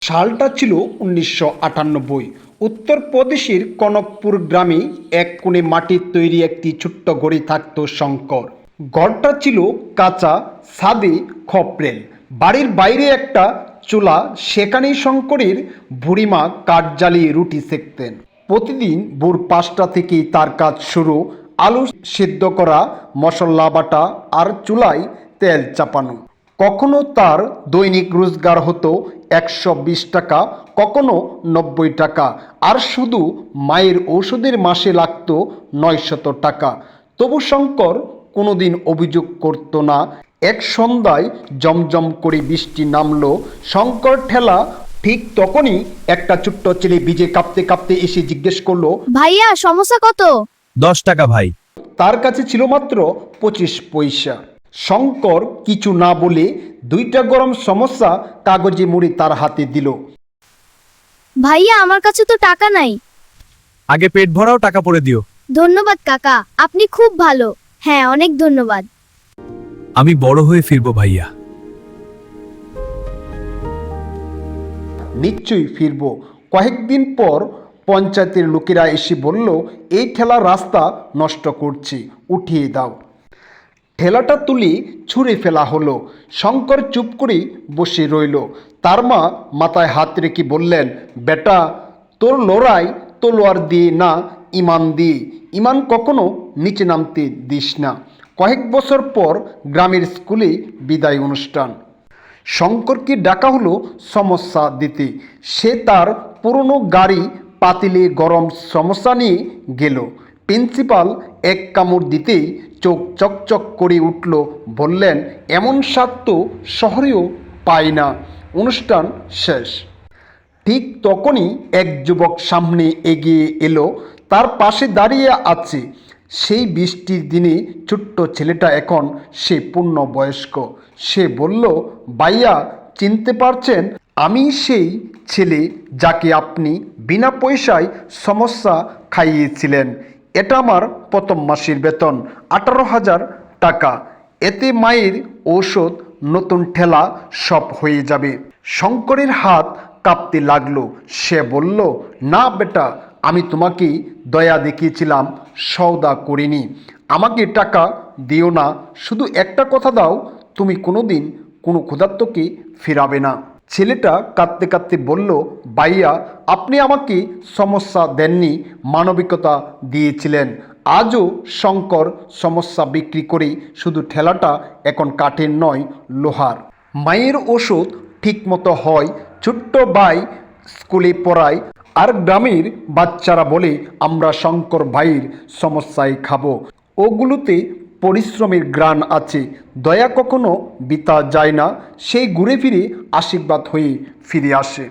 সালটা ছিল 1998। উত্তরপ্রদেশের কনকপুর গ্রামে এক কোণে মাটির তৈরি একটি ছোট্ট ঘড়ি থাকত শঙ্কর। ঘরটা ছিল কাঁচা, ছাদে খপরেল, বাড়ির বাইরে একটা চুলা, সেখানেই শঙ্করের বুড়িমা কাঠ জ্বালিয়ে রুটি সেঁকতেন। প্রতিদিন ভোর 5টা থেকেই তার কাজ শুরু। আলু সেদ্ধ করা, মশলা বাটা আর চুলায় তেল চাপানো। কখনো তার দৈনিক রোজগার হতো 120 টাকা, কখনো 90 টাকা, আর শুধু মায়ের ওষুধের মাসে লাগত 900 টাকা। তবু শঙ্কর কোনোদিন অভিযোগ করতো না। এক সন্ধ্যায় জমজম করে বৃষ্টি নামলো। শঙ্কর ঠেলা ঠিক তখনই একটা ছোট্ট ছেলে ভিজে কাঁপতে কাঁপতে এসে জিজ্ঞেস করলো, ভাইয়া সমস্যা কত? 10 টাকা ভাই। তার কাছে ছিল মাত্র 25 পয়সা। শঙ্কর কিছু না বলে 2টা গরম সমস্যা কাগজে মুড়ে তার হাতে দিল। ভাইয়া আমার কাছে তো টাকা নাই। আগে পেট ভরাও, টাকা পরে দিও। ধন্যবাদ কাকা, আপনি খুব ভালো। হ্যাঁ, অনেক ধন্যবাদ। আমি বড় হয়ে ফিরবো ভাইয়া। নিশ্চয়ই ফিরবো। কয়েকদিন পর পঞ্চায়েতের লোকেরা এসে বলল, এই ঠেলা রাস্তা নষ্ট করছে, উঠিয়ে দাও। ঠেলাটা তুলে ছুঁড়ে ফেলা হলো। শঙ্কর চুপ করে বসে রইল। তার মা মাথায় হাত রেখে বললেন, বেটা, তোর লড়াই তলোয়ার দিয়ে না, ইমান দিয়ে। ইমান কখনো নিচে নামতে দিস না। কয়েক বছর পর গ্রামের স্কুলে বিদায় অনুষ্ঠান। শঙ্করকে ডাকা হলো সমস্যা দিতে। সে তার পুরনো গাড়ি পাতিলে গরম সমস্যা নিয়ে গেল। প্রিন্সিপাল এক কামড় দিতেই চোখ চকচক করে উঠল। বললেন, এমন স্বাদ তো শহরেও পাই না। অনুষ্ঠান শেষ। ঠিক তখনই এক যুবক সামনে এগিয়ে এলো। তার পাশে দাঁড়িয়ে আছে সেই বৃষ্টির দিনে ছোট্ট ছেলেটা। এখন সে পূর্ণবয়স্ক। সে বলল, ভাইয়া, চিনতে পারছেন? আমি সেই ছেলে যাকে আপনি বিনা পয়সায় সমস্যা খাইয়েছিলেন। এটা আমার প্রথম মাসের বেতন, 18,000 টাকা। এতে মায়ের ঔষধ, নতুন ঠেলা সব হয়ে যাবে। শঙ্করের হাত কাঁপতে লাগলো। সে বলল, না বেটা, আমি তোমাকে দয়া দেখিয়েছিলাম, সওদা করিনি। আমাকে টাকা দিও না, শুধু একটা কথা দাও, তুমি কোনোদিন কোনো ক্ষুধার্তকে ফেরাবে না। ছেলেটা কাঁদতে কাঁদতে বলল, ভাইয়া, আপনি আমাকে সমস্যা দেননি, মানবিকতা দিয়েছিলেন। আজও শঙ্কর সমস্যা বিক্রি করে শুধু ঠেলাটা এখন কাঠের নয়, লোহার। মায়ের ওষুধ ঠিকমতো হয়, ছোট্ট ভাই স্কুলে পড়ায়, আর গ্রামের বাচ্চারা বলে আমরা শঙ্কর ভাইয়ের সমস্যায় খাবো। ওগুলোতে পরিশ্রমের গ্রাণ আছে। দয়া কখনো বৃথা যায় না, সেই ঘুরে ফিরে আশীর্বাদ হয়ে ফিরে আসে।